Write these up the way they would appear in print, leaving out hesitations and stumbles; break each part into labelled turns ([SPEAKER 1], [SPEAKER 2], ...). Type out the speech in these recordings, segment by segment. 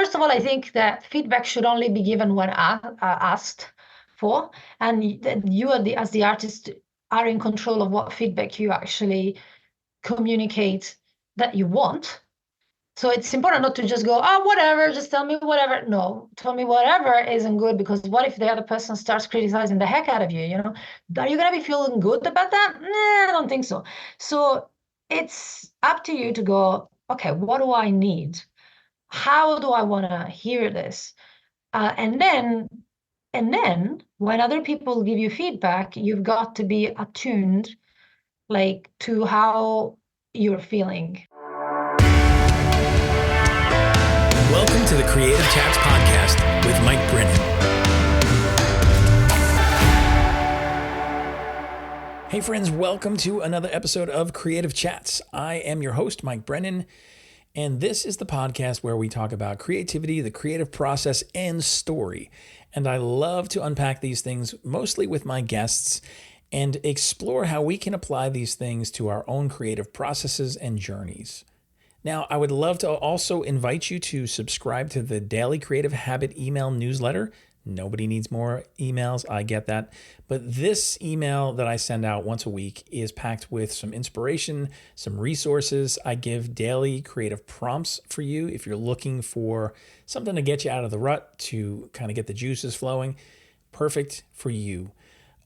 [SPEAKER 1] first of all, I think that feedback should only be given when asked for, and that you as the artist are in control of what feedback you actually communicate that you want. So it's important not to just go, oh, whatever, just tell me whatever. No, tell me whatever isn't good, because what if the other person starts criticizing the heck out of you, you know? Are you going to be feeling good about that? Nah, I don't think so. So it's up to you to go, okay, what do I need? How do I want to hear this? And then when other people give you feedback, you've got to be attuned like to how you're feeling.
[SPEAKER 2] Welcome to the Creative Chats podcast with Mike Brennan. Hey friends, welcome to another episode of Creative Chats. I am your host, Mike Brennan, and this is the podcast where we talk about creativity, the creative process, and story. And I love to unpack these things mostly with my guests and explore how we can apply these things to our own creative processes and journeys. Now, I would love to also invite you to subscribe to the Daily Creative Habit email newsletter. Nobody needs more emails, I get that. But this email that I send out once a week is packed with some inspiration, some resources. I give daily creative prompts for you if you're looking for something to get you out of the rut, to kind of get the juices flowing. Perfect for you.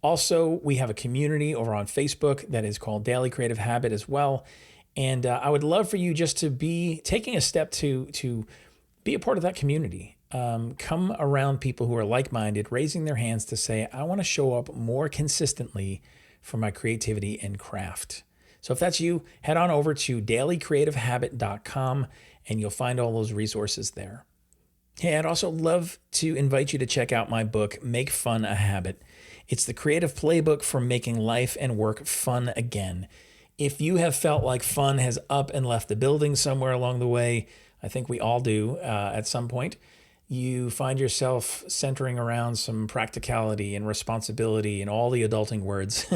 [SPEAKER 2] Also, we have a community over on Facebook that is called Daily Creative Habit as well. And I would love for you just to be taking a step to be a part of that community. Come around people who are like-minded, raising their hands to say, I want to show up more consistently for my creativity and craft. So if that's you, head on over to dailycreativehabit.com and you'll find all those resources there. Hey, I'd also love to invite you to check out my book, Make Fun a Habit. It's the creative playbook for making life and work fun again. If you have felt like fun has up and left the building somewhere along the way, I think we all do at some point, you find yourself centering around some practicality and responsibility and all the adulting words.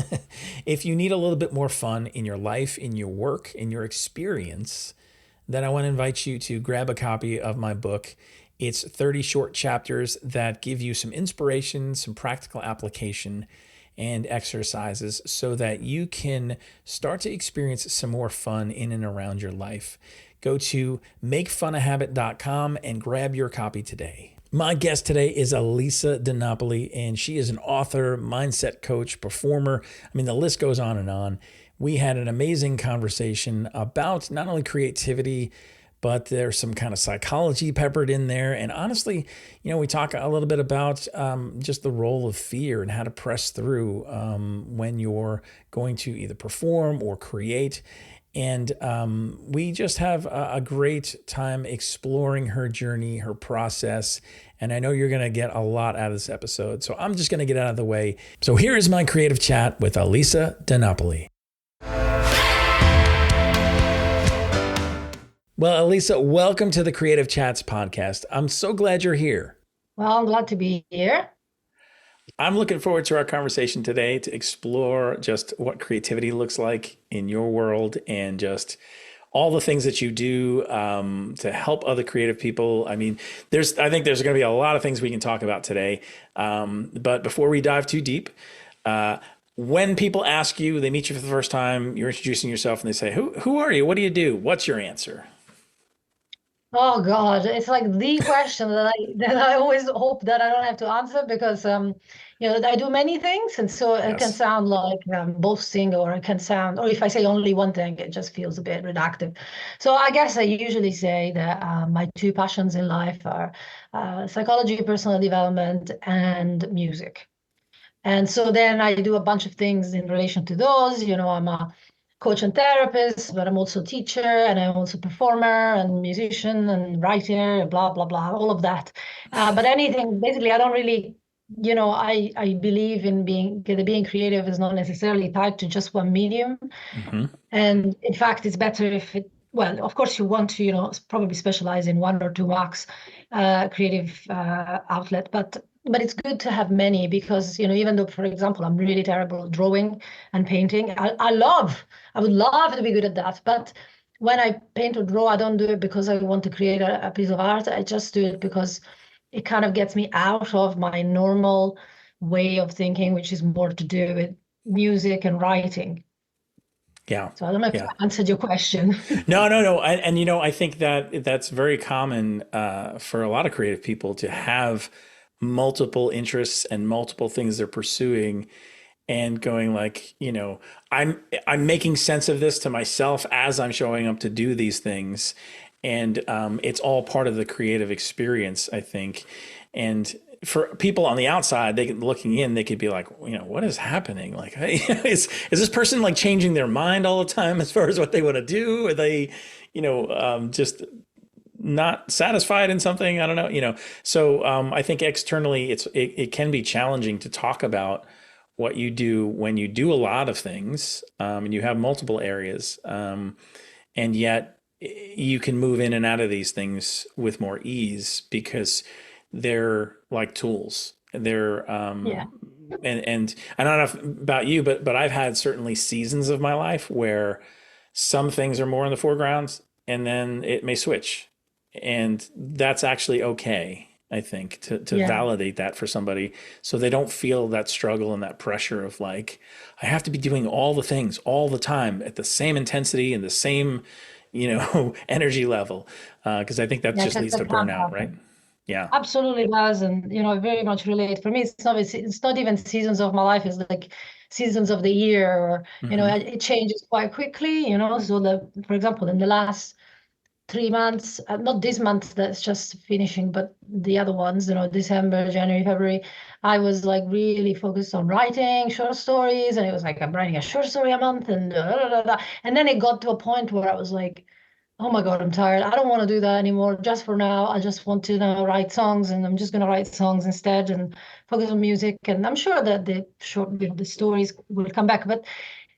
[SPEAKER 2] If you need a little bit more fun in your life, in your work, in your experience, then I want to invite you to grab a copy of my book. It's 30 short chapters that give you some inspiration, some practical application, and exercises so that you can start to experience some more fun in and around your life. Go to makefunahabit.com and grab your copy today. My guest today is Elisa Di Napoli, and she is an author, mindset coach, performer. I mean, the list goes on and on. We had an amazing conversation about not only creativity, but there's some kind of psychology peppered in there. And honestly, we talk a little bit about just the role of fear and how to press through when you're going to either perform or create. And we just have a great time exploring her journey, her process. And I know you're going to get a lot out of this episode. So I'm just going to get out of the way. So here is my creative chat with Elisa Di Napoli. Well, Elisa, welcome to the Creative Chats podcast. I'm so glad you're here.
[SPEAKER 1] Well, I'm glad to be here.
[SPEAKER 2] I'm looking forward to our conversation today to explore just what creativity looks like in your world and just all the things that you do to help other creative people. I mean, I think there's going to be a lot of things we can talk about today. But before we dive too deep, when people ask you, they meet you for the first time, you're introducing yourself and they say, who are you? What do you do? What's your answer?
[SPEAKER 1] Oh God, it's like the question that I always hope that I don't have to answer, because I do many things, and so it can sound like boasting, or it can sound, or if I say only one thing, it just feels a bit reductive. So I guess I usually say that my two passions in life are psychology, personal development, and music. And so then I do a bunch of things in relation to those. I'm a coach and therapist, but I'm also a teacher, and I'm also a performer and musician and writer, blah, blah, blah, all of that. But anything, basically, I don't really, I believe in being creative is not necessarily tied to just one medium. Mm-hmm. And in fact, it's better if of course you want to, probably specialize in one or two max creative outlet, but it's good to have many, because, even though, for example, I'm really terrible at drawing and painting, I would love to be good at that. But when I paint or draw, I don't do it because I want to create a piece of art. I just do it because it kind of gets me out of my normal way of thinking, which is more to do with music and writing.
[SPEAKER 2] Yeah.
[SPEAKER 1] So I don't know if
[SPEAKER 2] Yeah.
[SPEAKER 1] I answered your question.
[SPEAKER 2] No. And I think that that's very common for a lot of creative people to have multiple interests and multiple things they're pursuing, and going like, I'm making sense of this to myself as I'm showing up to do these things, and it's all part of the creative experience, I think. And for people on the outside, looking in, they could be like, what is happening? Like, hey, is this person like changing their mind all the time as far as what they want to do? Are they, just not satisfied in something? I don't know, So I think externally, it can be challenging to talk about what you do when you do a lot of things, and you have multiple areas, and yet you can move in and out of these things with more ease because they're like tools. They're
[SPEAKER 1] Yeah.
[SPEAKER 2] and I don't know about you, but I've had certainly seasons of my life where some things are more in the foreground, and then it may switch, and that's actually okay. I think to
[SPEAKER 1] Yeah.
[SPEAKER 2] validate that for somebody, so they don't feel that struggle and that pressure of like, I have to be doing all the things all the time at the same intensity and the same, energy level, because I think that
[SPEAKER 1] Yeah,
[SPEAKER 2] just
[SPEAKER 1] because
[SPEAKER 2] leads
[SPEAKER 1] that
[SPEAKER 2] to
[SPEAKER 1] can't
[SPEAKER 2] burnout, right?
[SPEAKER 1] happen.
[SPEAKER 2] Yeah.
[SPEAKER 1] Absolutely does, and I very much relate. For me, it's not even seasons of my life. It's like seasons of the year, or
[SPEAKER 2] Hmm.
[SPEAKER 1] it changes quite quickly. So for example, in the last 3 months, not this month that's just finishing, but the other ones, December, January, February, I was like really focused on writing short stories, and it was like I'm writing a short story a month, and and then it got to a point where I was like, oh my God, I'm tired. I don't want to do that anymore. Just for now, I just want to now write songs, and I'm just going to write songs instead and focus on music. And I'm sure that the stories will come back. But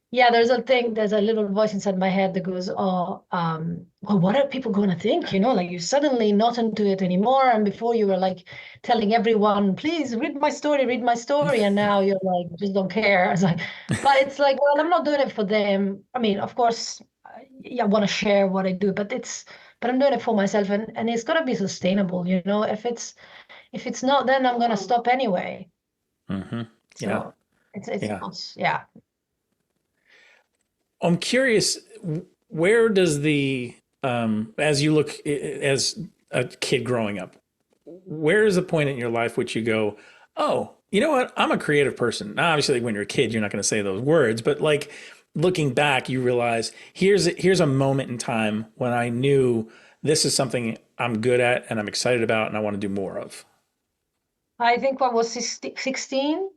[SPEAKER 1] yeah, there's a little voice inside my head that goes, oh, well, what are people going to think? Like you're suddenly not into it anymore. And before you were like telling everyone, please read my story. And now you're like, just don't care. It's like, but it's like, well, I'm not doing it for them. I mean, of course, yeah, I want to share what I do, but I'm doing it for myself, and it's got to be sustainable. If it's not, then I'm going to stop anyway.
[SPEAKER 2] Hmm. Yeah.
[SPEAKER 1] So it's
[SPEAKER 2] Yeah.
[SPEAKER 1] not, yeah.
[SPEAKER 2] I'm curious, where does as you look as a kid growing up, where is the point in your life which you go, oh, you know what? I'm a creative person. Now, obviously, when you're a kid, you're not going to say those words, but like looking back, you realize here's a moment in time when I knew this is something I'm good at and I'm excited about and I want to do more of.
[SPEAKER 1] I think when I was 16,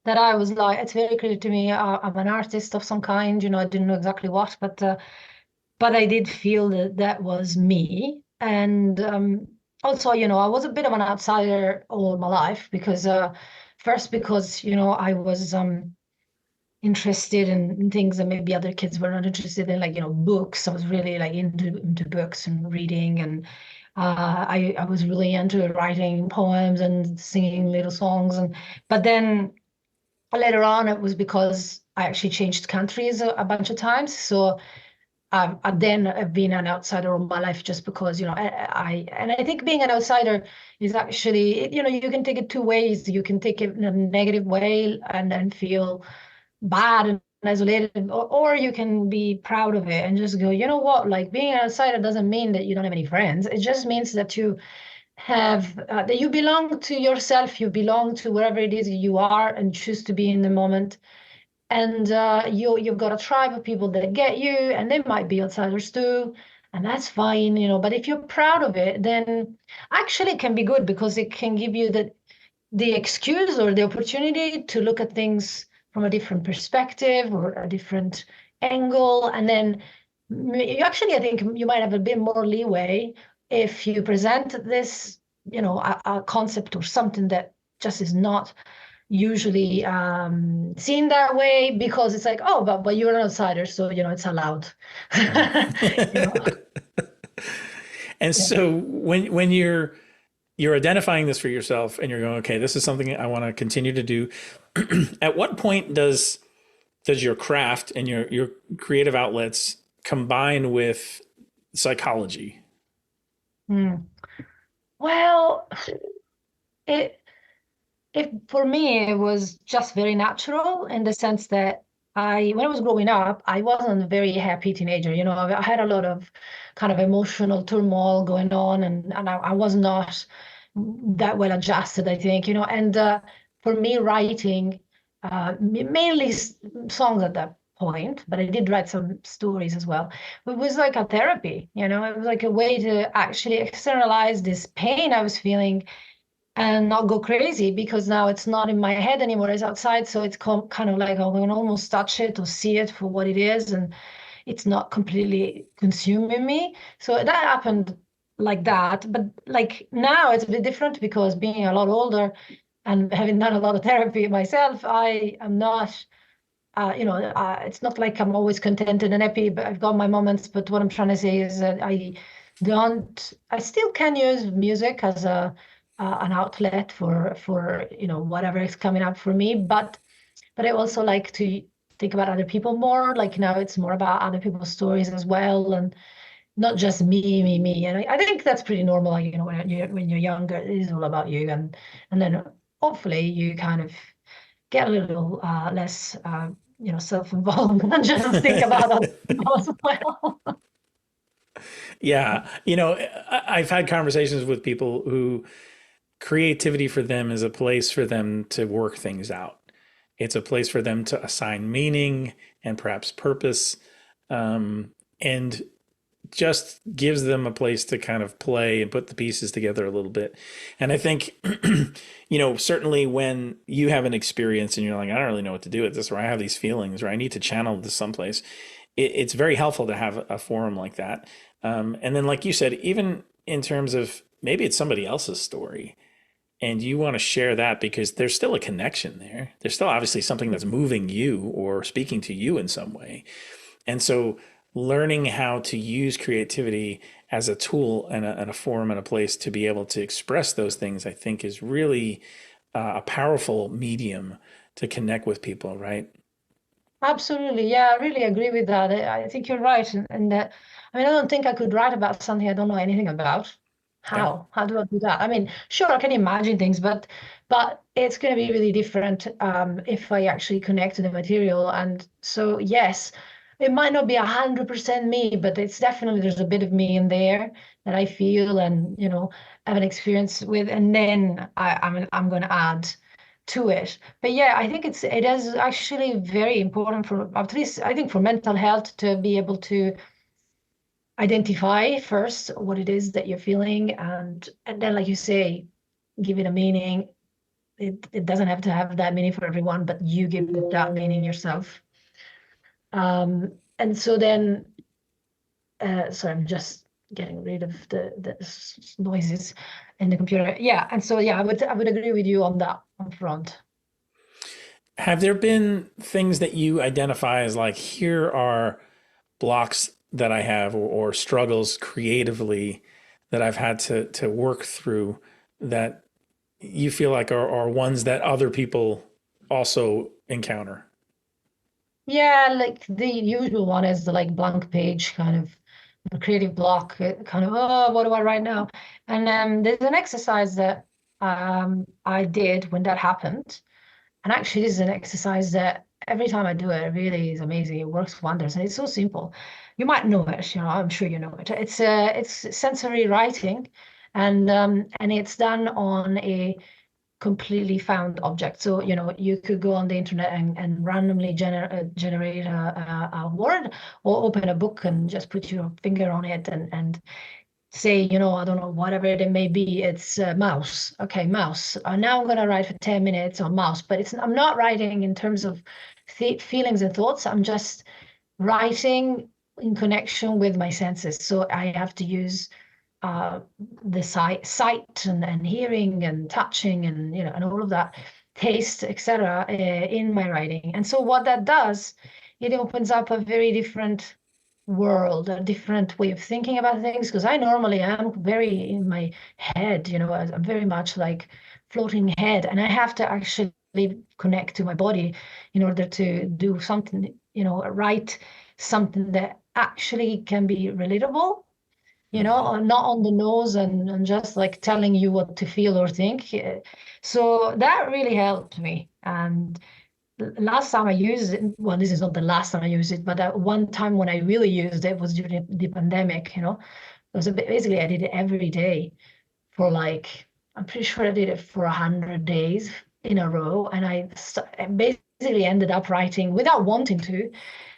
[SPEAKER 1] that I was like, it's very clear to me, I'm an artist of some kind, I didn't know exactly what, but I did feel that that was me. And also, I was a bit of an outsider all my life because, first because, I was interested in things that maybe other kids were not interested in, like, books. I was really like into books and reading, and I was really into writing poems and singing little songs. But then later on, it was because I actually changed countries a bunch of times. So then I've been an outsider all my life just because, and I think being an outsider is actually, you can take it two ways. You can take it in a negative way and then feel bad and isolated, or you can be proud of it and just go, you know what, like being an outsider doesn't mean that you don't have any friends. It just means that you have that you belong to yourself, you belong to wherever it is you are and choose to be in the moment. And you've got a tribe of people that get you, and they might be outsiders too, and that's fine, but if you're proud of it, then actually it can be good because it can give you the excuse or the opportunity to look at things from a different perspective or a different angle. And then you actually, I think you might have a bit more leeway if you present this, a concept or something that just is not usually seen that way, because it's like, oh, but you're an outsider, so it's allowed. you know
[SPEAKER 2] And
[SPEAKER 1] yeah.
[SPEAKER 2] so when you're identifying this for yourself and you're going, okay, this is something I want to continue to do. At what point does your craft and your creative outlets combined with psychology?
[SPEAKER 1] Hmm. Well, it If for me, it was just very natural in the sense that when I was growing up, I wasn't a very happy teenager. You know, I had a lot of kind of emotional turmoil going on, and I was not that well adjusted, I think, you know. And for me, writing mainly songs at that point, but I did write some stories as well. It was like a therapy, you know, it was like a way to actually externalize this pain I was feeling and not go crazy because now it's not in my head anymore. It's outside, so it's kind of like I can almost touch it or see it for what it is, and it's not completely consuming me. So that happened like that. But like now it's a bit different because being a lot older and having done a lot of therapy myself, I am not it's not like I'm always contented and happy, but I've got my moments. But what I'm trying to say is that I still can use music as an outlet for whatever is coming up for me. But I also like to think about other people more. Like now it's more about other people's stories as well, and not just me. And I think that's pretty normal. Like, you know, when you're younger, it is all about you, and then hopefully you kind of get a little less, self-involved and just think about other people as well.
[SPEAKER 2] Yeah. You know, I've had conversations with people who creativity for them is a place for them to work things out. It's a place for them to assign meaning and perhaps purpose, and just gives them a place to kind of play and put the pieces together a little bit. And I think, certainly when you have an experience and you're like, I don't really know what to do with this, or I have these feelings, or I need to channel this someplace, it's very helpful to have a forum like that. And then, like you said, even in terms of maybe it's somebody else's story and you want to share that because there's still a connection there. There's still obviously something that's moving you or speaking to you in some way. And so learning how to use creativity as a tool and a forum and a place to be able to express those things, I think is really a powerful medium to connect with people, right?
[SPEAKER 1] Absolutely. Yeah, I really agree with that. I think you're right. And that, I mean, I don't think I could write about something I don't know anything about.
[SPEAKER 2] Yeah.
[SPEAKER 1] How do I do that? I mean, sure, I can imagine things, but it's going to be really different if I actually connect to the material. And so, yes, it might not be 100% me, but it's definitely there's a bit of me in there that I feel and have an experience with, and then I'm going to add to it. But yeah, I think it is actually very important for at least I think for mental health to be able to identify first what it is that you're feeling and then like you say, give it a meaning. It doesn't have to have that meaning for everyone, but you give it that meaning yourself. And so then sorry, I'm just getting rid of the noises in the computer. Yeah, and so yeah, I would agree with you on that on front.
[SPEAKER 2] Have there been things that you identify as like, here are blocks that I have or struggles creatively that I've had to work through that you feel like are ones that other people also encounter?
[SPEAKER 1] Yeah, like the usual one is the like blank page kind of the creative block, kind of, oh, what do I write now? And there's an exercise that I did when that happened. And actually, this is an exercise that every time I do it, it really is amazing. It works wonders, and it's so simple. You might know it, I'm sure you know it. It's sensory writing, and it's done on a completely found object. So, you could go on the internet and randomly generate a word or open a book and just put your finger on it and say, I don't know, whatever it may be, it's mouse. Okay, mouse. Now I'm going to write for 10 minutes on mouse, but I'm not writing in terms of feelings and thoughts. I'm just writing in connection with my senses. So I have to use uh, the sight and hearing and touching and and all of that, taste, etc. In my writing. And so what that does, it opens up a very different world, a different way of thinking about things. Because I normally am very in my head, I'm very much like floating head, and I have to actually connect to my body in order to do something, write something that actually can be relatable, not on the nose and just like telling you what to feel or think. So that really helped me. And last time I used it, well, this is not the last time I used it, but one time when I really used it was during the pandemic, It was basically I did it every day for like, I'm pretty sure I did it for 100 days in a row. And I basically ended up writing without wanting to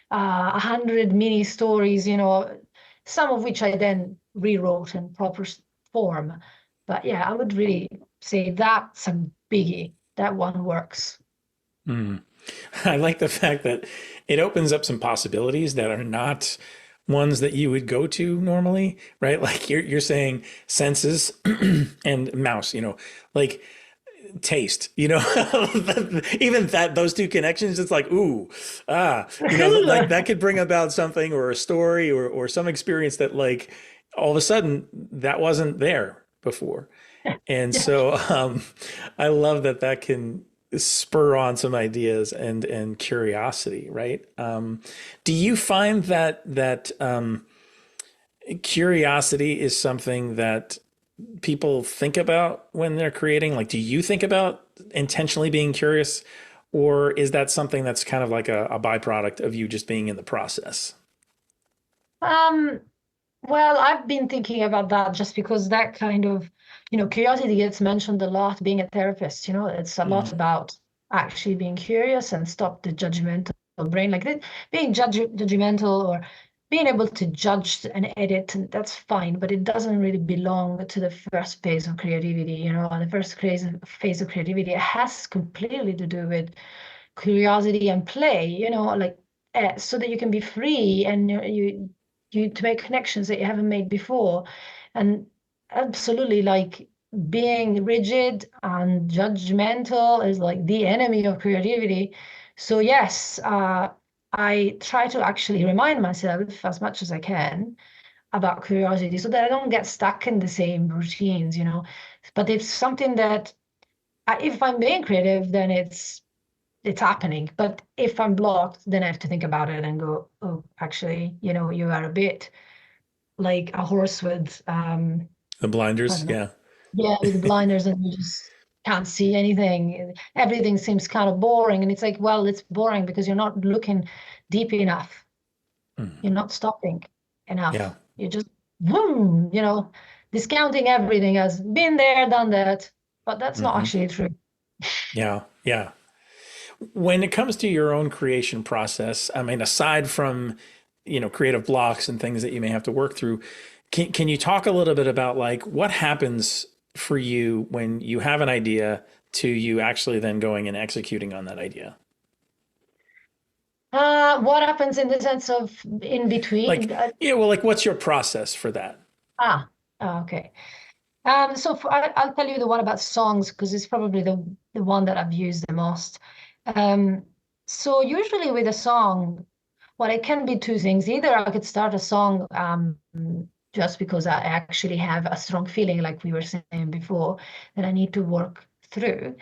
[SPEAKER 1] 100 mini stories, some of which I then rewrote in proper form. But yeah, I would really say that's a biggie. That one works.
[SPEAKER 2] Mm. I like the fact that it opens up some possibilities that are not ones that you would go to normally, right? Like you're saying senses and mouse, like taste, even those two connections, it's like, ooh, like that could bring about something or a story or some experience that like all of a sudden that wasn't there before. And
[SPEAKER 1] Yeah.
[SPEAKER 2] so I love that can spur on some ideas and curiosity, right? Do you find that curiosity is something that people think about when they're creating? Like, do you think about intentionally being curious, or is that something that's kind of like a byproduct of you just being in the process?
[SPEAKER 1] Um, well, I've been thinking about that just because that kind of, curiosity gets mentioned a lot being a therapist, it's a lot
[SPEAKER 2] Mm,
[SPEAKER 1] about actually being curious and stop the judgmental brain, like being judgmental or being able to judge and edit, and that's fine, but it doesn't really belong to the first phase of creativity, the first phase of creativity. It has completely to do with curiosity and play, like so that you can be free and you to make connections that you haven't made before. And absolutely, like being rigid and judgmental is like the enemy of creativity. So yes, I try to actually remind myself as much as I can about curiosity so that I don't get stuck in the same routines, But it's something that if I'm being creative, then it's happening. But if I'm blocked, then I have to think about it and go, oh, actually, you are a bit like a horse with
[SPEAKER 2] the
[SPEAKER 1] I
[SPEAKER 2] blinders,
[SPEAKER 1] don't know,
[SPEAKER 2] yeah.
[SPEAKER 1] yeah, with blinders, and you just can't see anything. Everything seems kind of boring. And it's like, well, it's boring because you're not looking deep enough.
[SPEAKER 2] Mm,
[SPEAKER 1] You're not stopping
[SPEAKER 2] yeah.
[SPEAKER 1] enough. You're just boom, discounting everything as been there, done that. But that's not
[SPEAKER 2] Hmm.
[SPEAKER 1] actually true.
[SPEAKER 2] Yeah, yeah. When it comes to your own creation process, I mean, aside from, creative blocks and things that you may have to work through, can you talk a little bit about like what happens for you when you have an idea to you actually then going and executing on that idea?
[SPEAKER 1] What happens in the sense of in
[SPEAKER 2] Like,
[SPEAKER 1] between?
[SPEAKER 2] yeah, well, like what's your process for that?
[SPEAKER 1] Okay. So I'll tell you the one about songs because it's probably the one that I've used the most. Um, so usually with a song, well, it can be two things. Either I could start a song just because I actually have a strong feeling, like we were saying before, that I need to work through.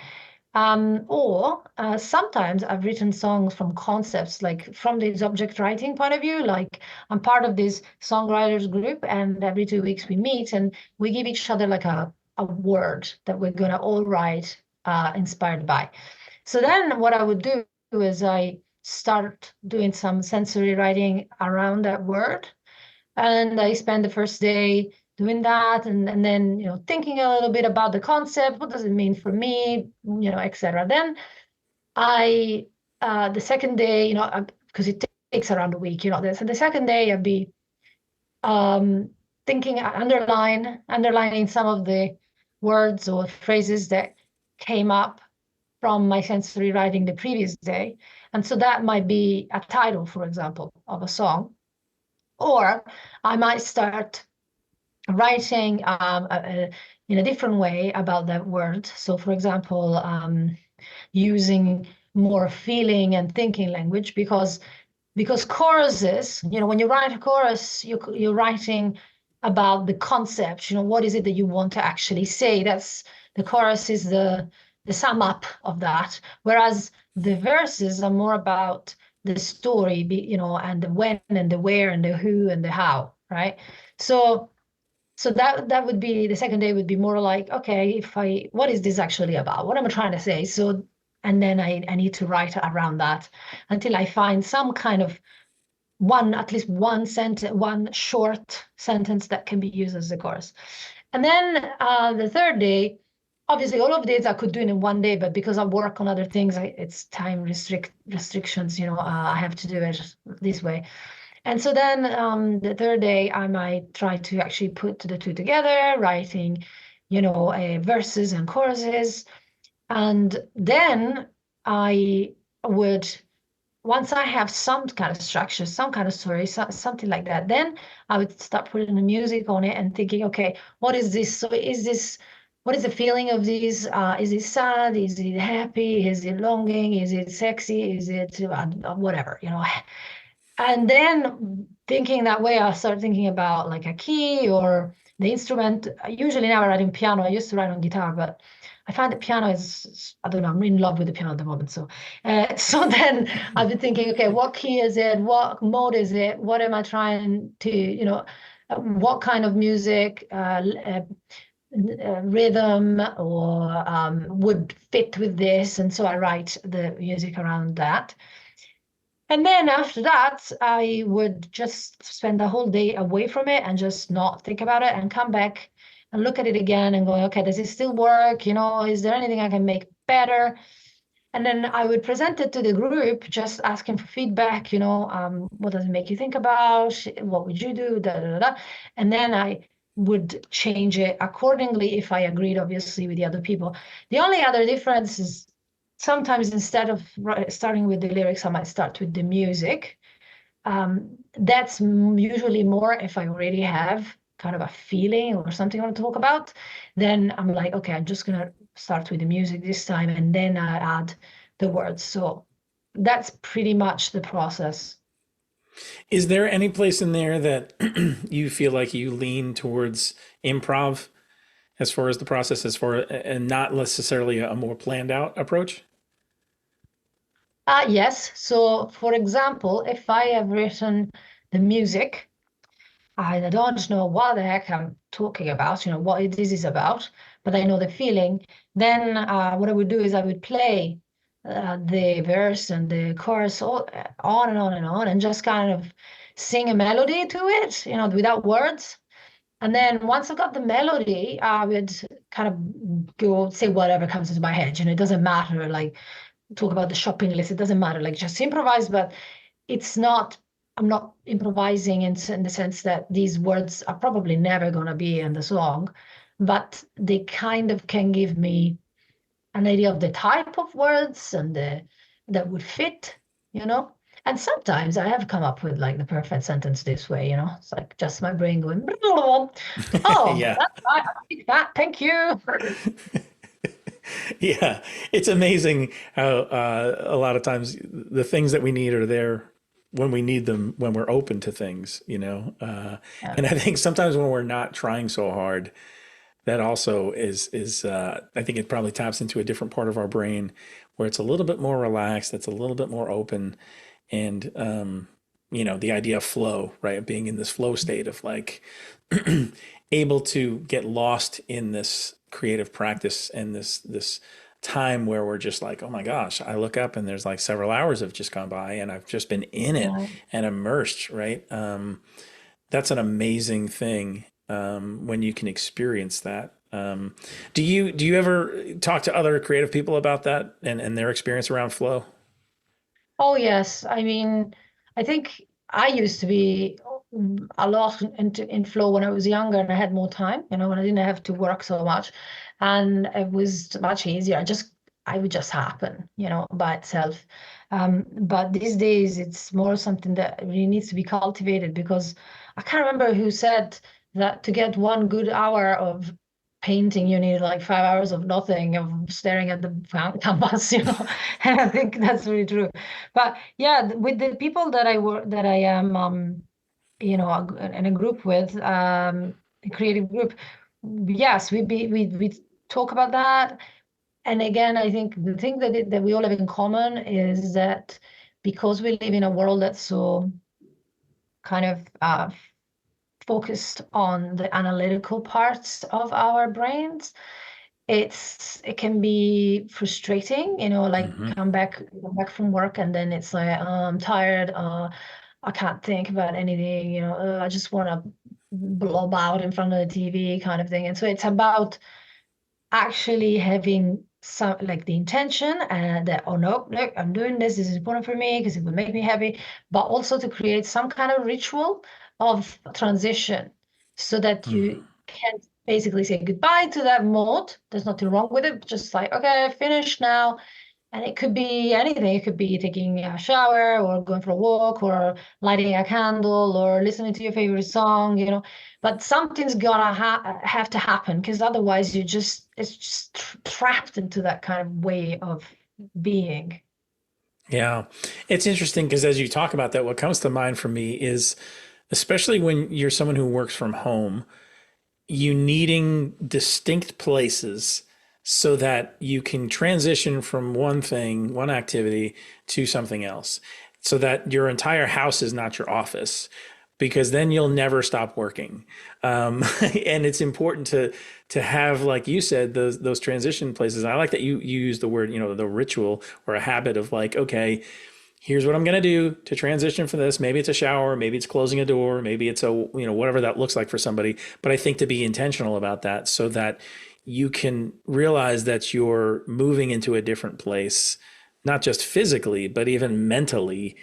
[SPEAKER 1] Or sometimes I've written songs from concepts, like from this object writing point of view. Like I'm part of this songwriters group, and every 2 weeks we meet and we give each other like a word that we're gonna all write inspired by. So then what I would do is I start doing some sensory writing around that word, and I spend the first day doing that and then, thinking a little bit about the concept. What does it mean for me, etc. Then the second day, because it takes around a week, so the second day I'd be um, thinking, underlining some of the words or phrases that came up from my sensory writing the previous day. And so that might be a title, for example, of a song. Or I might start writing in a different way about that word. So, for example, using more feeling and thinking language because choruses, when you write a chorus, you're writing about the concept. What is it that you want to actually say? That's the chorus is the sum up of that. Whereas the verses are more about the story, and the when and the where and the who and the how, right? So that would be the second day would be more like, okay, what is this actually about? What am I trying to say? So, and then I need to write around that until I find some kind of at least one sentence, one short sentence that can be used as a chorus. And then the third day, obviously all of these I could do in one day, but because I work on other things, it's time restrictions, I have to do it this way. And so then the third day, I might try to actually put the two together, writing, verses and choruses. And then I would, once I have some kind of structure, some kind of story, something like that, then I would start putting the music on it and thinking, okay, what is this? So what is the feeling of this? Is it sad? Is it happy? Is it longing? Is it sexy? Is it whatever, And then thinking that way, I start thinking about like a key or the instrument. I usually never write in piano. I used to write on guitar, but I find that piano I don't know, I'm in love with the piano at the moment. So then I've been thinking, okay, what key is it? What mode is it? What am I trying to, what kind of music, rhythm or would fit with this? And so I write the music around that. And then after that, I would just spend the whole day away from it and just not think about it and come back and look at it again and go, okay, does it still work? Is there anything I can make better? And then I would present it to the group, just asking for feedback, what does it make you think about? What would you do? Da, da, da, da. And then I would change it accordingly if I agreed, obviously, with the other people. The only other difference is sometimes instead of starting with the lyrics, I might start with the music. That's usually more if I already have kind of a feeling or something I want to talk about. Then I'm like, okay, I'm just going to start with the music this time, and then I add the words. So that's pretty much the process.
[SPEAKER 2] Is there any place in there that you feel like you lean towards improv as far as the process, and not necessarily a more planned out approach?
[SPEAKER 1] Yes. So, for example, if I have written the music, I don't know what the heck I'm talking about, what this is about, but I know the feeling. Then what I would do is I would play the verse and the chorus on and on and on, and just kind of sing a melody to it, without words. And then once I got the melody, I would kind of go say whatever comes into my head. It doesn't matter, like talk about the shopping list. It doesn't matter, like just improvise, but it's not, I'm not improvising in the sense that these words are probably never going to be in the song, but they kind of can give me an idea of the type of words and that would fit, you know. And sometimes I have come up with like the perfect sentence this way, it's like just my brain going, oh,
[SPEAKER 2] Yeah.
[SPEAKER 1] that's right, I like that, thank you.
[SPEAKER 2] Yeah. It's amazing how a lot of times the things that we need are there when we need them, when we're open to things.
[SPEAKER 1] Yeah.
[SPEAKER 2] And I think sometimes when we're not trying so hard, that also is I think it probably taps into a different part of our brain where it's a little bit more relaxed, it's a little bit more open, and the idea of flow, right? Being in this flow state of like able to get lost in this creative practice and this time where we're just like, oh my gosh, I look up and there's like several hours have just gone by and I've just been in it
[SPEAKER 1] Yeah.
[SPEAKER 2] and immersed, right? That's an amazing thing when you can experience that. Do you ever talk to other creative people about that and their experience around flow?
[SPEAKER 1] Oh, yes. I mean, I think I used to be a lot in flow when I was younger and I had more time, when I didn't have to work so much. And it was much easier. I would just happen, by itself. But these days it's more something that really needs to be cultivated because I can't remember who said that to get 1 good hour of painting, you need like 5 hours of nothing, of staring at the canvas, And I think that's really true. But yeah, with the people that I work, that I am, in a group with, a creative group, yes, we talk about that. And again, I think the thing that we all have in common is that because we live in a world that's so kind of focused on the analytical parts of our brains, it can be frustrating, like
[SPEAKER 2] Hmm.
[SPEAKER 1] come back from work and then it's like, oh, I'm tired, I can't think about anything, I just want to blob out in front of the TV kind of thing. And so it's about actually having some like the intention and that, oh no, no, I'm doing this is important for me because it will make me happy, but also to create some kind of ritual of transition so that you can basically say goodbye to that mode. There's nothing wrong with it, just like, okay, finished now. And it could be anything. It could be taking a shower or going for a walk or lighting a candle or listening to your favorite song. But something's gonna have to happen because otherwise it's just trapped into that kind of way of being.
[SPEAKER 2] Yeah. It's interesting because as you talk about that, what comes to mind for me is, especially when you're someone who works from home, you needing distinct places so that you can transition from one thing, one activity to something else, so that your entire house is not your office, because then you'll never stop working. And it's important to have, like you said, those transition places. I like that you use the word, the ritual or a habit of like, okay, here's what I'm going to do to transition from this. Maybe it's a shower, maybe it's closing a door, maybe it's whatever that looks like for somebody. But I think to be intentional about that so that you can realize that you're moving into a different place, not just physically, but even mentally,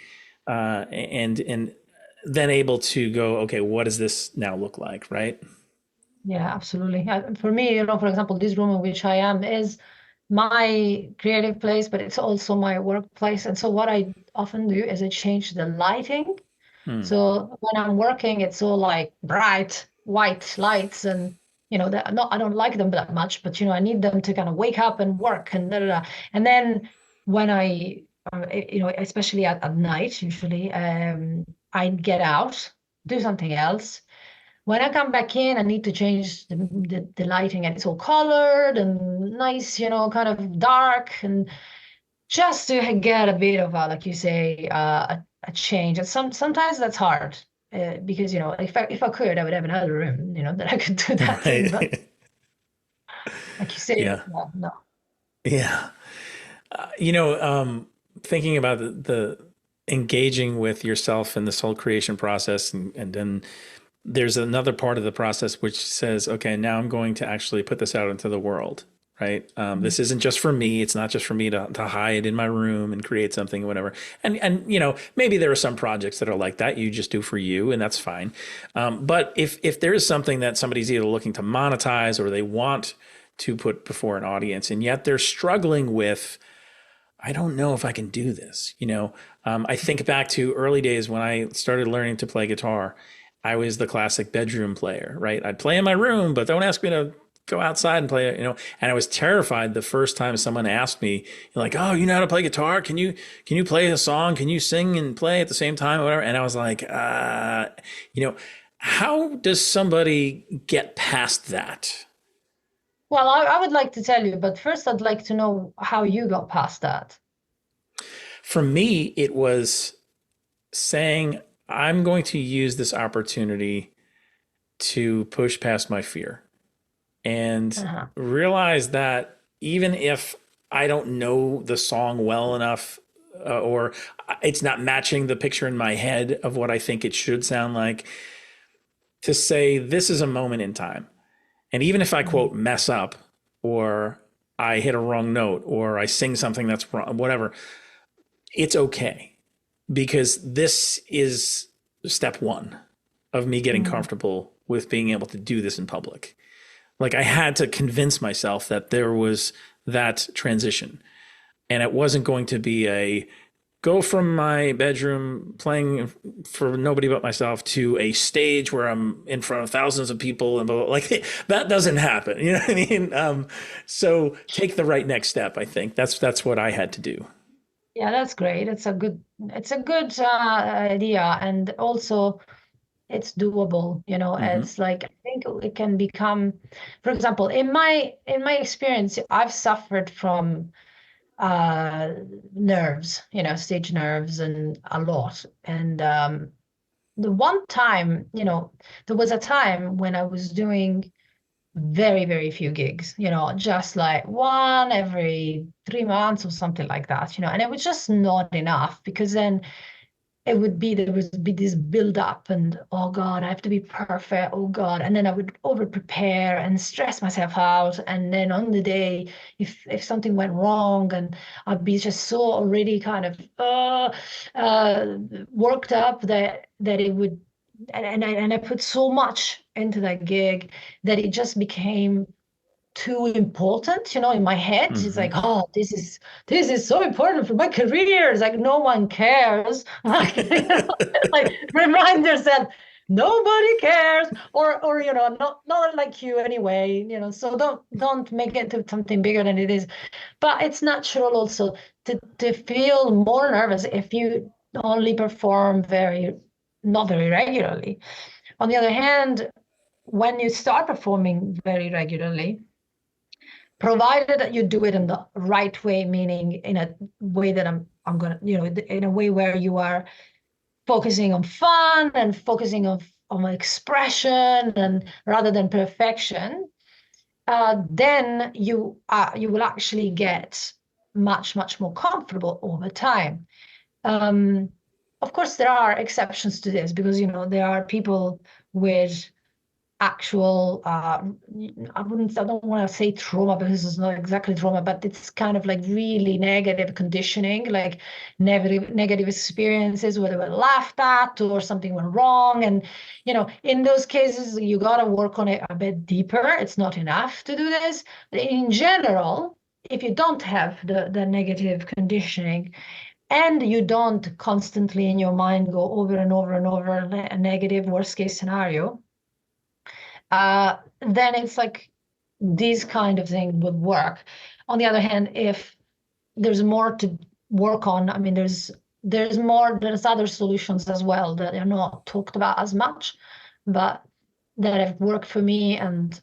[SPEAKER 2] and then able to go, okay, what does this now look like, right?
[SPEAKER 1] Yeah, absolutely. For me, for example, this room in which I am is my creative place, but it's also my workplace. And so what I often do is I change the lighting.
[SPEAKER 2] Hmm.
[SPEAKER 1] So when I'm working, it's all like bright white lights, and that not I don't like them that much, but I need them to kind of wake up and work and da, da, da. And then when especially at night, usually, I get out, do something else. When I come back in, I need to change the lighting, and it's all colored and nice, kind of dark, and just to get a bit of a, like you say, a change. And sometimes that's hard because if I could, I would have another room, that I could do that in. But
[SPEAKER 2] Right.
[SPEAKER 1] like you say,
[SPEAKER 2] Yeah.
[SPEAKER 1] no, no.
[SPEAKER 2] Yeah. You know, thinking about the engaging with yourself in this whole creation process, and then there's another part of the process which says, okay, now I'm going to actually put this out into the world, right?
[SPEAKER 1] Mhm.
[SPEAKER 2] This isn't just for me. It's not just for me to hide in my room and create something, whatever. And maybe there are some projects that are like that. You just do for you, and that's fine. But if there is something that somebody's either looking to monetize or they want to put before an audience, and yet they're struggling with, I don't know if I can do this. I think back to early days when I started learning to play guitar. I was the classic bedroom player, right? I'd play in my room, but don't ask me to go outside and play it. And I was terrified the first time someone asked me, like, "Oh, you know how to play guitar? Can you play a song? Can you sing and play at the same time, or whatever?" And I was like, how does somebody get past that?
[SPEAKER 1] Well, I would like to tell you, but first I'd like to know how you got past that.
[SPEAKER 2] For me, it was saying, I'm going to use this opportunity to push past my fear and
[SPEAKER 1] Uh-huh.
[SPEAKER 2] realize that even if I don't know the song well enough, or it's not matching the picture in my head of what I think it should sound like, to say this is a moment in time. And even if I quote mess up, or I hit a wrong note, or I sing something that's wrong, whatever, it's okay, because this is step one of me getting
[SPEAKER 1] Mhm.
[SPEAKER 2] comfortable with being able to do this in public. Like, I had to convince myself that there was that transition, and it wasn't going to be a go from my bedroom playing for nobody but myself to a stage where I'm in front of thousands of people and blah, blah, like that doesn't happen. You know what I mean? So take the right next step. I think that's what I had to do.
[SPEAKER 1] Yeah, that's great. It's a good idea, and also it's doable.
[SPEAKER 2] Mm-hmm.
[SPEAKER 1] It's like I think it can become, for example, in my experience, I've suffered from nerves, stage nerves and a lot. And the one time, there was a time when I was doing very, very few gigs, just like one every 3 months or something like that, and it was just not enough because then there would be this build up and oh God, I have to be perfect. Oh God. And then I would over prepare and stress myself out. And then on the day, if something went wrong and I'd be just so already kind of worked up that it would and I put so much into that gig that it just became too important, in my head. It's like, oh, this is so important for my career. It's like no one cares. Like remind yourself, nobody cares, or not like you anyway. So don't make it to something bigger than it is. But it's natural also to feel more nervous if you only perform not very regularly. On the other hand, when you start performing very regularly, provided that you do it in the right way, meaning in a way that I'm gonna, in a way where you are focusing on fun and focusing on expression and rather than perfection, then you will actually get much, much more comfortable over time. Of course, there are exceptions to this because there are people with actual I don't want to say trauma because it's not exactly trauma, but it's kind of like really negative conditioning, like negative experiences where they were laughed at or something went wrong. And in those cases you got to work on it a bit deeper. It's not enough to do this. But in general, if you don't have the negative conditioning and you don't constantly in your mind go over and over and over a negative worst case scenario, then it's like these kind of thing would work. On the other hand, if there's more to work on, I mean, there's other solutions as well that are not talked about as much, but that have worked for me and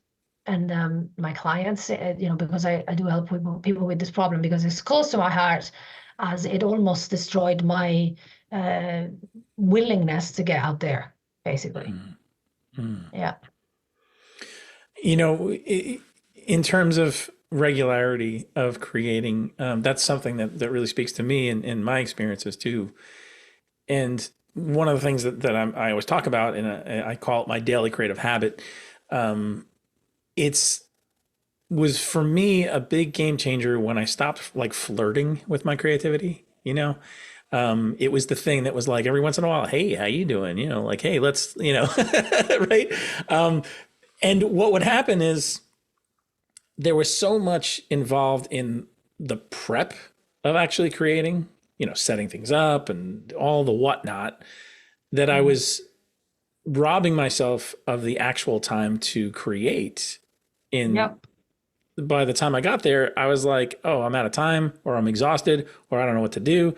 [SPEAKER 1] my clients, because I do help people with this problem because it's close to my heart, as it almost destroyed my willingness to get out there, basically. Yeah.
[SPEAKER 2] In terms of regularity of creating, that's something that really speaks to me in my experiences too. And one of the things that I always talk about, and I call it my daily creative habit, was for me a big game changer when I stopped like flirting with my creativity. It was the thing that was like every once in a while, hey, how you doing? Like, hey, let's, right. And what would happen is there was so much involved in the prep of actually creating, setting things up and all the whatnot, that I was robbing myself of the actual time to create. By the time I got there, I was like, oh, I'm out of time, or I'm exhausted, or I don't know what to do.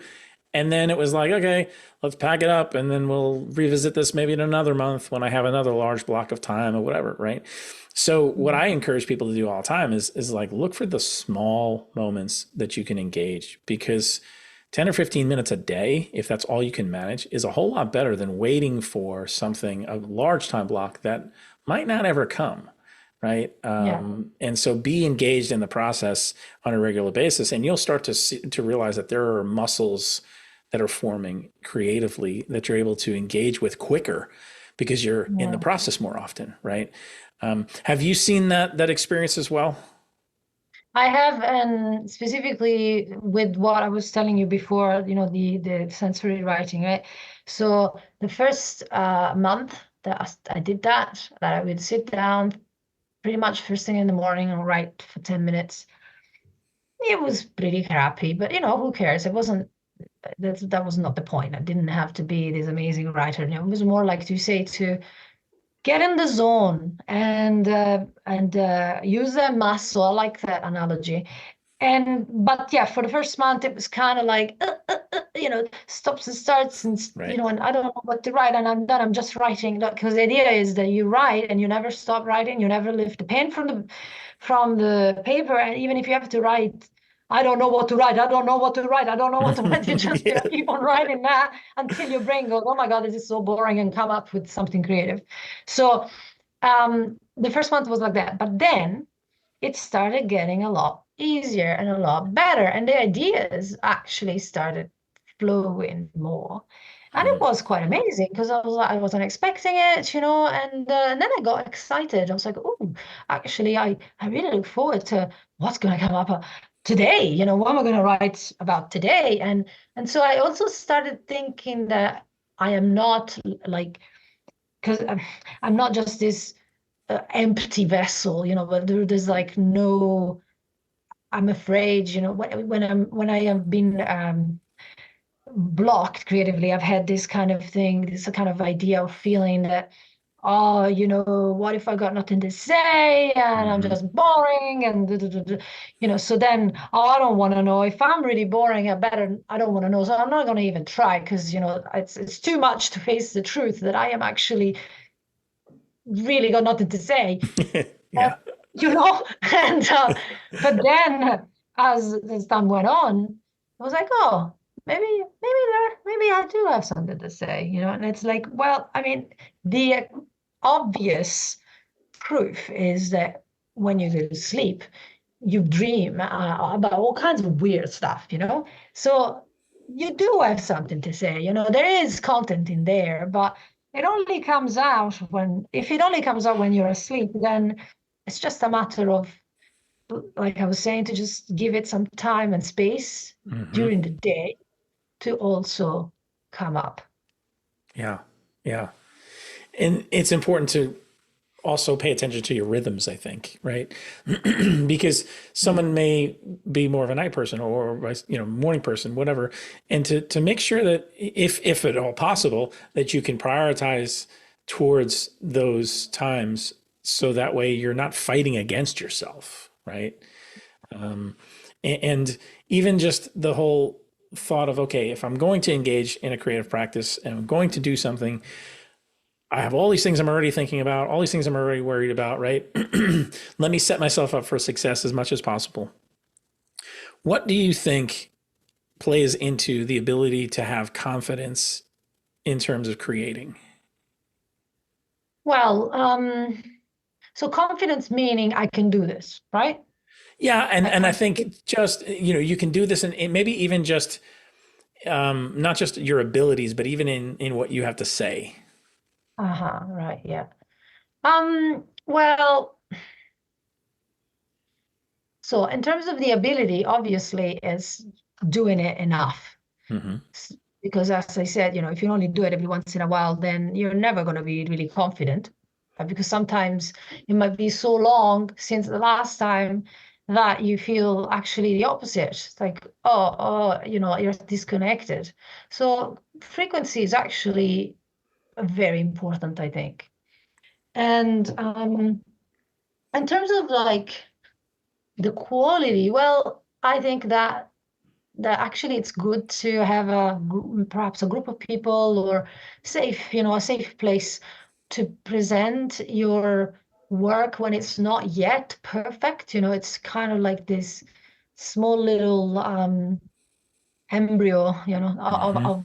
[SPEAKER 2] And then it was like, okay, let's pack it up and then we'll revisit this maybe in another month when I have another large block of time or whatever, right? So what I encourage people to do all the time is like look for the small moments that you can engage, because 10 or 15 minutes a day, if that's all you can manage, is a whole lot better than waiting for something, a large time block that might not ever come. Right. And so be engaged in the process on a regular basis, and you'll start to realize that there are muscles that are forming creatively that you're able to engage with quicker because you're in the process more often. Right. Have you seen that experience as well?
[SPEAKER 1] I have, and specifically with what I was telling you before, the sensory writing, right? So the first month that I did that I would sit down pretty much first thing in the morning and write for 10 minutes. It was pretty crappy, but who cares? It wasn't, that was not the point. I didn't have to be this amazing writer. It was more like to say to get in the zone and use that muscle. I like that analogy. But yeah, for the first month, it was kind of like, stops and starts and,
[SPEAKER 2] Right.
[SPEAKER 1] And I don't know what to write. And I'm just writing, because the idea is that you write and you never stop writing. You never lift the pen from the paper. And even if you have to write I don't know what to write. I don't know what to write. I don't know what to write. You just
[SPEAKER 2] Yeah.
[SPEAKER 1] keep on writing that until your brain goes, oh my God, this is so boring, and come up with something creative. So the first month was like that. But then it started getting a lot easier and a lot better. And the ideas actually started flowing more. And it
[SPEAKER 2] Mm.
[SPEAKER 1] was quite amazing because I wasn't expecting it, and then I got excited. I was like, oh, actually, I really look forward to what's going to come up today. What am I going to write about today? And so I also started thinking that I am not like, because I'm not just this empty vessel, but there's like no, I'm afraid, when I have been blocked creatively, I've had this kind of thing, this kind of idea of feeling that, oh, what if I got nothing to say and I'm
[SPEAKER 2] Hmm.
[SPEAKER 1] just boring and duh, duh, duh, duh. So then, oh, I don't want to know. If I'm really boring, I don't want to know. So I'm not going to even try because, it's too much to face the truth that I am actually really got nothing to say. Uh,
[SPEAKER 2] Yeah.
[SPEAKER 1] and but then as time went on, I was like, oh, maybe I do have something to say, and it's like, well, I mean, the obvious proof is that when you go to sleep, you dream about all kinds of weird stuff, so you do have something to say, there is content in there, but if it only comes out when you're asleep, then it's just a matter of, like I was saying, to just give it some time and space
[SPEAKER 2] Hmm.
[SPEAKER 1] during the day to also come up.
[SPEAKER 2] Yeah. Yeah. And it's important to also pay attention to your rhythms, I think, right? Because someone may be more of a night person or morning person, whatever, and to make sure that if at all possible that you can prioritize towards those times so that way you're not fighting against yourself, right? And even just the whole thought of, okay, if I'm going to engage in a creative practice and I'm going to do something, I have all these things I'm already thinking about, all these things I'm already worried about, right? Let me set myself up for success as much as possible. What do you think plays into the ability to have confidence in terms of creating?
[SPEAKER 1] Well, so confidence meaning I can do this, right?
[SPEAKER 2] Yeah, and I
[SPEAKER 1] I
[SPEAKER 2] think just you can do this, and maybe even just not just your abilities, but even in what you have to say.
[SPEAKER 1] uh-huh, right, yeah. Well, so in terms of the ability, obviously, is doing it enough.
[SPEAKER 2] Hmm.
[SPEAKER 1] Because as I said, if you only do it every once in a while, then you're never going to be really confident. Because sometimes it might be so long since the last time that you feel actually the opposite. It's like, you're disconnected. So frequency is actually very important, I think. And in terms of like the quality, well, I think that actually it's good to have perhaps a group of people or a safe place to present your work when it's not yet perfect. It's kind of like this small little embryo,
[SPEAKER 2] Hmm.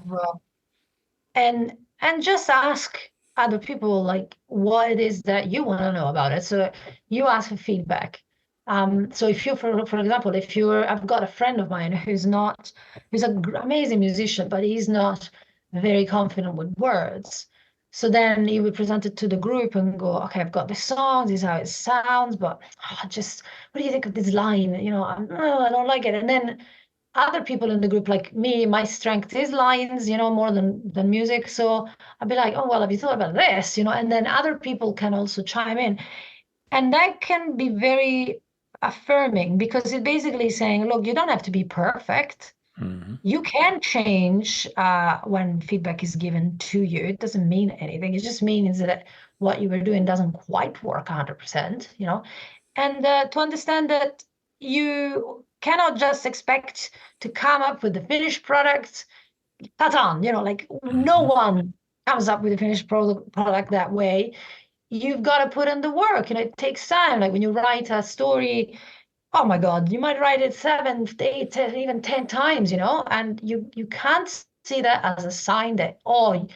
[SPEAKER 1] and just ask other people like what it is that you want to know about it. So you ask for feedback. So if you, for example, if you're, I've got a friend of mine who's an amazing musician, but he's not very confident with words. So then he would present it to the group and go, okay, I've got this song, this is how it sounds, but just what do you think of this line? I don't like it. And then other people in the group, like me, my strength is lines, more than music. So I'd be like, oh, well, have you thought about this? And then other people can also chime in. And that can be very affirming because it basically is saying, look, you don't have to be perfect.
[SPEAKER 2] Hmm.
[SPEAKER 1] You can change when feedback is given to you. It doesn't mean anything. It just means that what you were doing doesn't quite work 100%, and to understand that you cannot just expect to come up with the finished product, ta-ta, like no
[SPEAKER 2] Hmm.
[SPEAKER 1] one comes up with a finished product that way. You've got to put in the work, it takes time. Like when you write a story, oh my God, you might write it 7, 8, 10, even 10 times, and you can't see that as a sign that, oh,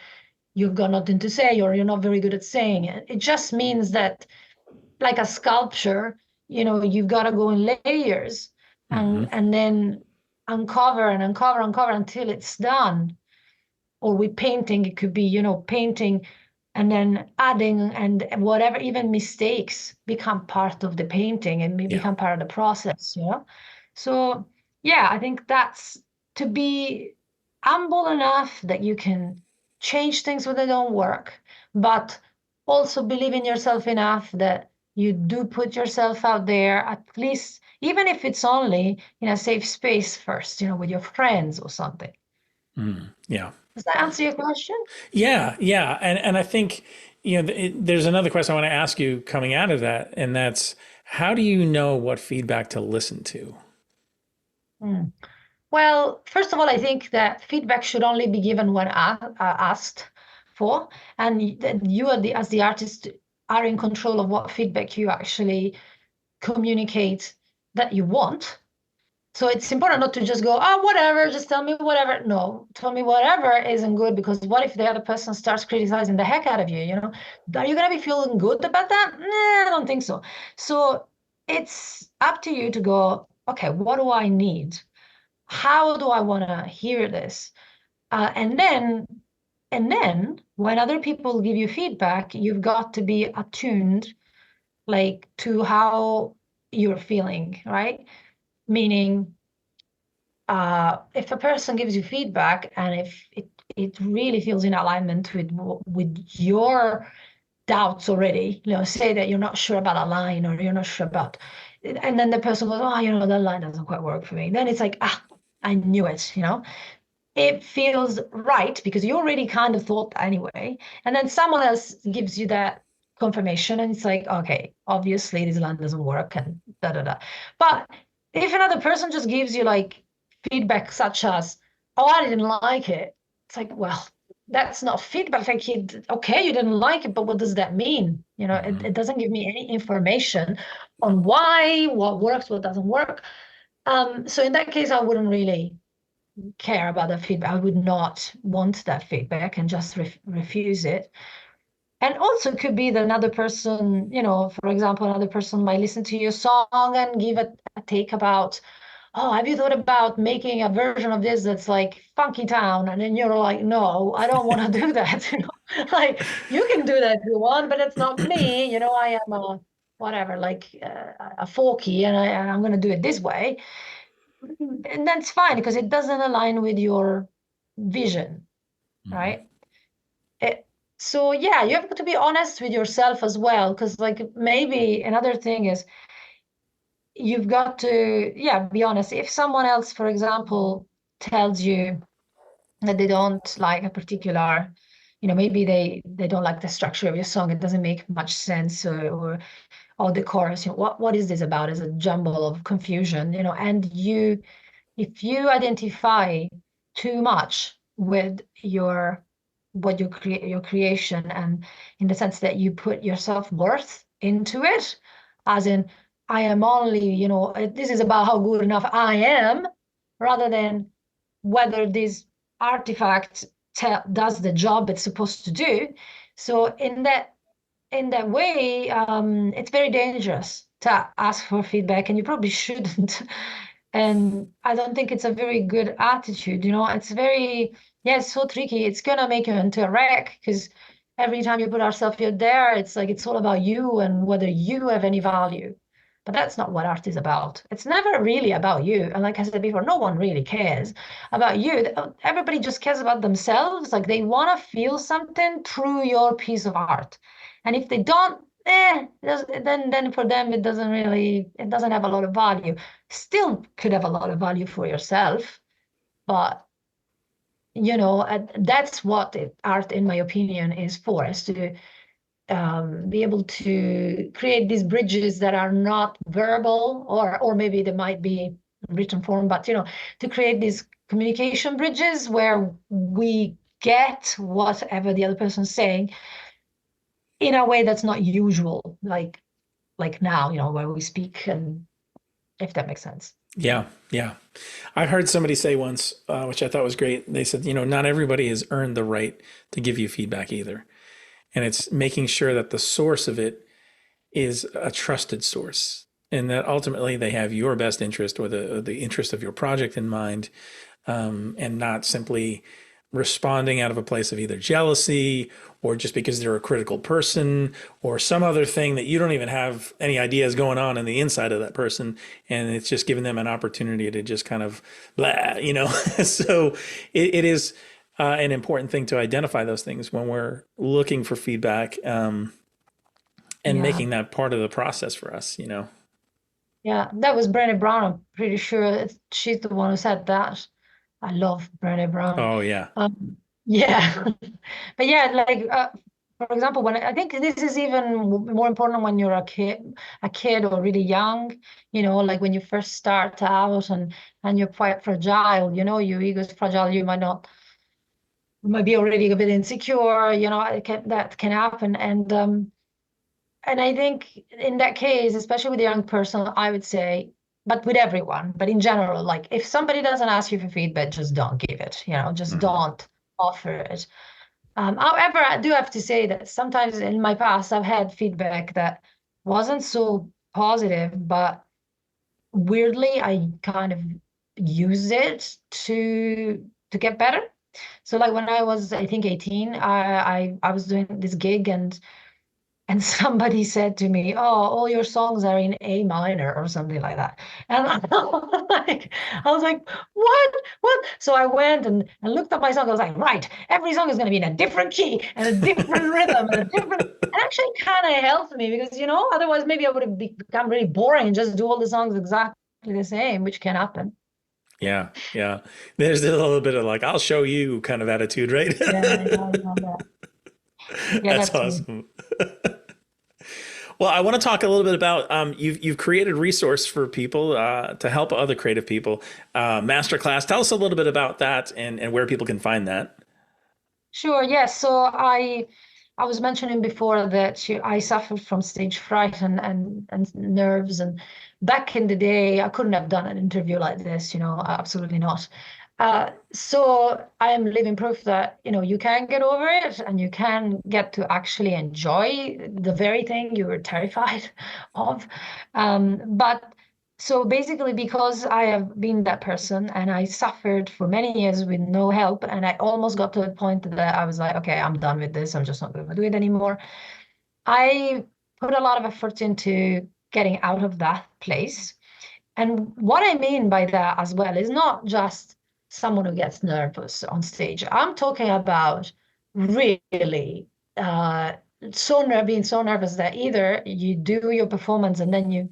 [SPEAKER 1] you've got nothing to say or you're not very good at saying it. It just means that, like a sculpture, you've got to go in layers
[SPEAKER 2] Mm-hmm.
[SPEAKER 1] and then uncover and uncover until it's done. Or with painting, it could be, painting and then adding, and whatever, even mistakes become part of the painting and may
[SPEAKER 2] Yeah.
[SPEAKER 1] become part of the process, So yeah, I think that's to be humble enough that you can change things when they don't work, but also believe in yourself enough that you do put yourself out there, at least, even if it's only in a safe space first, with your friends or something.
[SPEAKER 2] Yeah.
[SPEAKER 1] Does that answer your question?
[SPEAKER 2] Yeah, yeah, and I think there's another question I want to ask you coming out of that, and that's how do you know what feedback to listen to?
[SPEAKER 1] Mm. Well, first of all, I think that feedback should only be given when asked for, and that you are as the artist are in control of what feedback you actually communicate that you want. So it's important not to just go, oh, whatever, just tell me whatever. No, tell me whatever isn't good, because what if the other person starts criticizing the heck out of you? Are you gonna be feeling good about that? Nah, I don't think so. So it's up to you to go, okay, what do I need? How do I want to hear this? And then when other people give you feedback, you've got to be attuned, like, to how you're feeling, right? Meaning, if a person gives you feedback and if it really feels in alignment with your doubts already, say that you're not sure about a line or you're not sure about, and then the person goes, oh, that line doesn't quite work for me. Then it's like, I knew it. It feels right because you already kind of thought anyway. And then someone else gives you that confirmation, and it's like, okay, obviously this line doesn't work and da da da. But if another person just gives you like feedback such as, oh, I didn't like it, it's like, well, that's not feedback. Like, okay, you didn't like it, but what does that mean?
[SPEAKER 2] Hmm.
[SPEAKER 1] It doesn't give me any information on why, what works, what doesn't work. So in that case, I wouldn't really care about that feedback. I would not want that feedback and just refuse it. And also, it could be that another person, for example, another person might listen to your song and give a take about, oh, have you thought about making a version of this that's like funky town? And then you're like, no, I don't want to do that. Like, you can do that if you want, but it's not me. I am a whatever, like a folky, and I'm going to do it this way. And that's fine because it doesn't align with your vision,
[SPEAKER 2] Hmm.
[SPEAKER 1] right? It, so yeah, you have to be honest with yourself as well, because like maybe another thing is you've got to, yeah, be honest. If someone else, for example, tells you that they don't like a particular, maybe they don't like the structure of your song, it doesn't make much sense, or the chorus, what is this about? Is a jumble of confusion, and if you identify too much with your creation, and in the sense that you put your self-worth into it, as in, I am only, this is about how good enough I am, rather than whether this artifact does the job it's supposed to do. So in that way, it's very dangerous to ask for feedback, and you probably shouldn't. And I don't think it's a very good attitude. It's very, yeah, it's so tricky. It's gonna make you into a wreck because every time you put ourselves out there, it's like it's all about you and whether you have any value. But that's not what art is about. It's never really about you. And like I said before, no one really cares about you. Everybody just cares about themselves. Like, they want to feel something through your piece of art. And if they don't, then for them it doesn't have a lot of value. Still could have a lot of value for yourself, but that's what art, in my opinion, is for, is to be able to create these bridges that are not verbal, or maybe they might be written form, but to create these communication bridges where we get whatever the other person's saying in a way that's not usual, like now, where we speak and if that makes sense.
[SPEAKER 2] Yeah, yeah. I heard somebody say once, which I thought was great. They said, not everybody has earned the right to give you feedback either. And it's making sure that the source of it is a trusted source and that ultimately they have your best interest or the interest of your project in mind, and not simply responding out of a place of either jealousy or just because they're a critical person or some other thing that you don't even have any ideas going on in the inside of that person. And it's just giving them an opportunity to just kind of blah. So it is an important thing to identify those things when we're looking for feedback, and
[SPEAKER 1] Yeah.
[SPEAKER 2] making that part of the process for us.
[SPEAKER 1] Yeah, that was Brené Brown. I'm pretty sure she's the one who said that. I love Brené Brown.
[SPEAKER 2] Oh yeah.
[SPEAKER 1] Yeah, but yeah, like for example, when I think this is even more important when you're a kid or really young, like when you first start out and you're quite fragile, your ego is fragile. You might be already a bit insecure, that can happen, and I think in that case, especially with a young person, I would say, but with everyone, but in general, like if somebody doesn't ask you for feedback, just don't give it, just
[SPEAKER 2] Mm-hmm.
[SPEAKER 1] don't offer it. However, I do have to say that sometimes in my past, I've had feedback that wasn't so positive, but weirdly, I kind of used it to get better. So like when I was, I think 18, I was doing this gig and somebody said to me, "Oh, all your songs are in A minor or something like that." And I was like, "What? What?" So I went and looked at my song. I was like, "Right, every song is going to be in a different key and a different rhythm and a different." It actually kind of helped me because otherwise maybe I would have become really boring and just do all the songs exactly the same, which can happen.
[SPEAKER 2] Yeah, yeah. There's a little bit of like, I'll show you kind of attitude, right?
[SPEAKER 1] Yeah, yeah. Yeah,
[SPEAKER 2] That's
[SPEAKER 1] that's me.
[SPEAKER 2] awesome. Well, I want to talk a little bit about, you've created a resource for people to help other creative people, masterclass. Tell us a little bit about that and where people can find that.
[SPEAKER 1] Sure, yes. So I was mentioning before that I suffered from stage fright and nerves, and back in the day I couldn't have done an interview like this, absolutely not. So I am living proof that you can get over it and you can get to actually enjoy the very thing you were terrified of. But so basically, because I have been that person and I suffered for many years with no help, and I almost got to a point that I was like, okay, I'm done with this. I'm just not going to do it anymore. I put a lot of effort into getting out of that place. And what I mean by that as well is not just someone who gets nervous on stage. I'm talking about really uh, being so nervous that either you do your performance and then you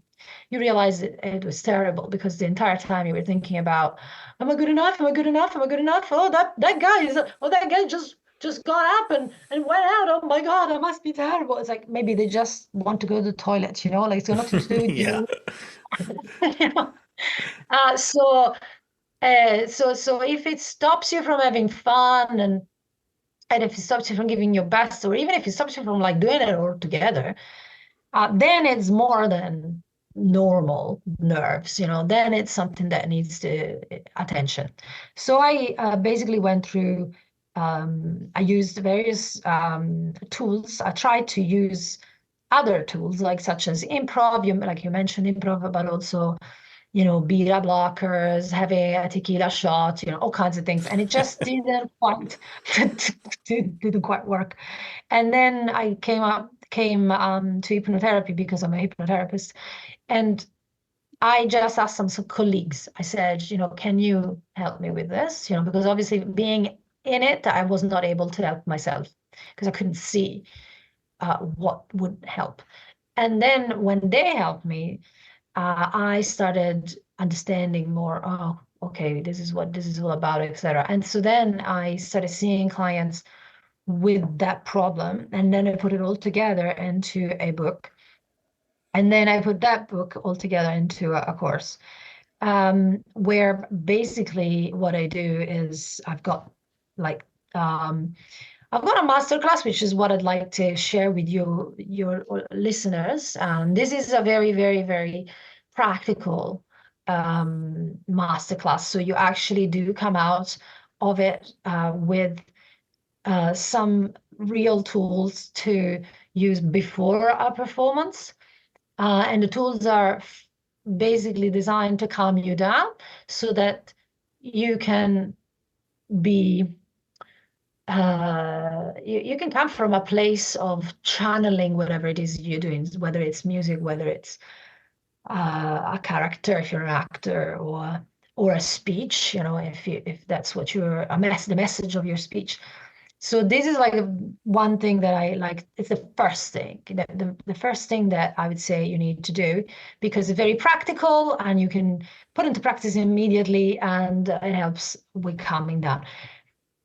[SPEAKER 1] realize it was terrible because the entire time you were thinking about, am I good enough? Am I good enough? Am I good enough? Oh, that guy just got up and went out. Oh my God, I must be terrible. It's like maybe they just want to go to the toilet, like it's got nothing to do with
[SPEAKER 2] Yeah.
[SPEAKER 1] you. You know? Uh, so, so if it stops you from having fun and if it stops you from giving your best, or even if it stops you from like doing it all together, then it's more than normal nerves, then it's something that needs attention. So I basically went through, I used various tools. I tried to use other tools like such as improv, like you mentioned improv, but also beta blockers, having a tequila shot, all kinds of things. And it just didn't quite didn't quite work. And then I came to hypnotherapy because I'm a hypnotherapist. And I just asked some colleagues. I said, can you help me with this? Because obviously being in it, I was not able to help myself because I couldn't see what would help. And then when they helped me, I started understanding more. Oh, okay, this is what this is all about, etc. And so then I started seeing clients with that problem, and then I put it all together into a book, and then I put that book all together into a course, where basically what I do is like I've got a masterclass, which is what I'd like to share with your listeners. This is a very, very, very practical masterclass. So you actually do come out of it with some real tools to use before a performance. And the tools are basically designed to calm you down so that you can be you can come from a place of channeling whatever it is you're doing, whether it's music, whether it's a character, if you're an actor, or a speech, if that's what the message of your speech. So this is like one thing that I like. It's the first thing, the first thing that I would say you need to do, because it's very practical and you can put into practice immediately, and it helps with calming down.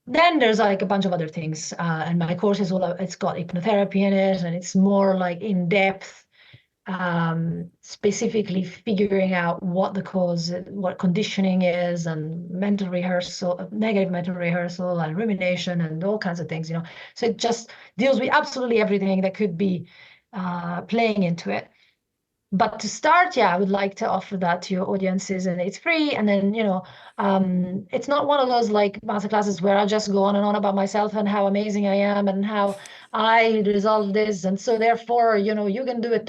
[SPEAKER 1] Then there's like a bunch of other things, and my course it's got hypnotherapy in it, and it's more like in depth, specifically figuring out what the cause, what conditioning is, and mental rehearsal, negative mental rehearsal, and rumination, and all kinds of things, So it just deals with absolutely everything that could be playing into it. But to start, I would like to offer that to your audiences, and it's free. And then, it's not one of those like masterclasses where I just go on and on about myself and how amazing I am and how I resolved this. And so therefore, you can do it.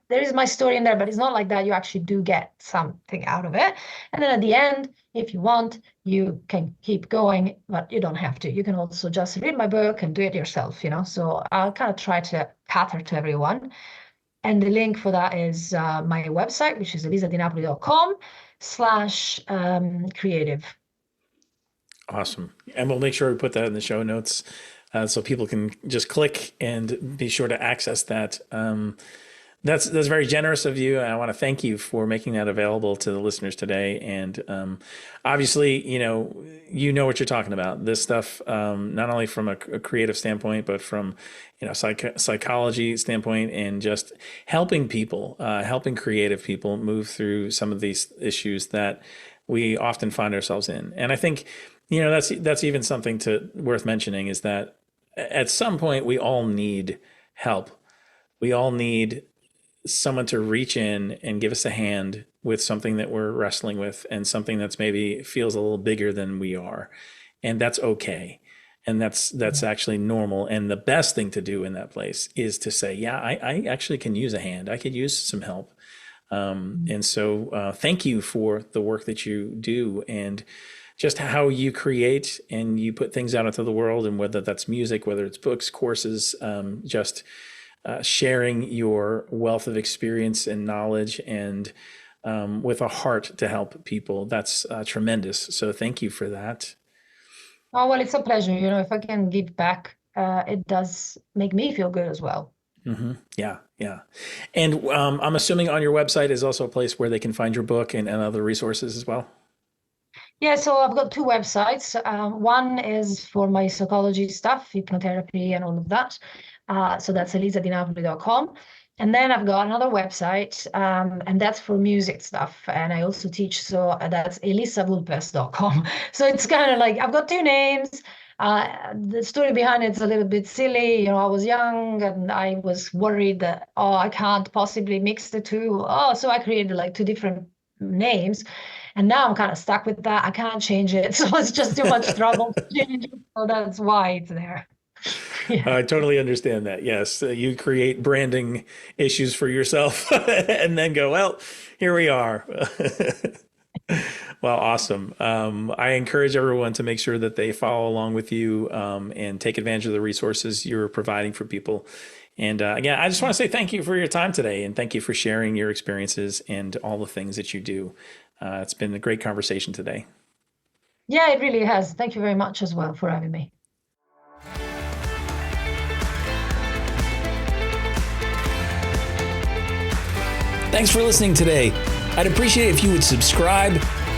[SPEAKER 1] There is my story in there, but it's not like that. You actually do get something out of it. And then at the end, if you want, you can keep going, but you don't have to. You can also just read my book and do it yourself, So I'll kind of try to cater to everyone. And the link for that is my website, which is elisadinapoli.com/creative.
[SPEAKER 2] Awesome. And we'll make sure we put that in the show notes so people can just click and be sure to access that. That's very generous of you. And I want to thank you for making that available to the listeners today. And obviously, you know what you're talking about. This stuff, not only from a creative standpoint, but from psychology standpoint, and just helping people, helping creative people move through some of these issues that we often find ourselves in. And I think that's even something worth mentioning, is that at some point we all need help. We all need someone to reach in and give us a hand with something that we're wrestling with, and something that's maybe feels a little bigger than we are. And that's okay. And that's actually normal. And the best thing to do in that place is to say, I actually can use a hand. I could use some help. And so thank you for the work that you do, and just how you create and you put things out into the world, and whether that's music, whether it's books, courses, just sharing your wealth of experience and knowledge, and with a heart to help people. That's tremendous. So thank you for that.
[SPEAKER 1] Oh, well, it's a pleasure. If I can give back, it does make me feel good as well.
[SPEAKER 2] Mm-hmm. Yeah. And I'm assuming on your website is also a place where they can find your book and other resources as well.
[SPEAKER 1] Yeah, so I've got two websites. One is for my psychology stuff, hypnotherapy and all of that. So that's elisadinapoli.com. And then I've got another website, and that's for music stuff. And I also teach, so that's elisavulpes.com. So it's kind of like I've got two names. The story behind it's a little bit silly. I was young and I was worried that, I can't possibly mix the two. So I created like two different names. And now I'm kind of stuck with that. I can't change it. So it's just too much trouble to change it. So that's why it's there. Yeah.
[SPEAKER 2] I totally understand that. Yes. You create branding issues for yourself and then go, well, here we are. Well, awesome. I encourage everyone to make sure that they follow along with you and take advantage of the resources you're providing for people. And again, I just want to say thank you for your time today, and thank you for sharing your experiences and all the things that you do. It's been a great conversation today.
[SPEAKER 1] Yeah, it really has. Thank you very much as well for having me.
[SPEAKER 2] Thanks for listening today. I'd appreciate it if you would subscribe,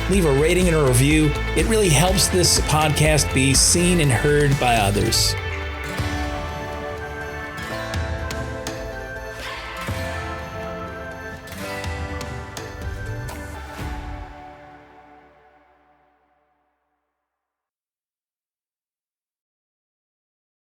[SPEAKER 2] leave a rating and a review. It really helps this podcast be seen and heard by others.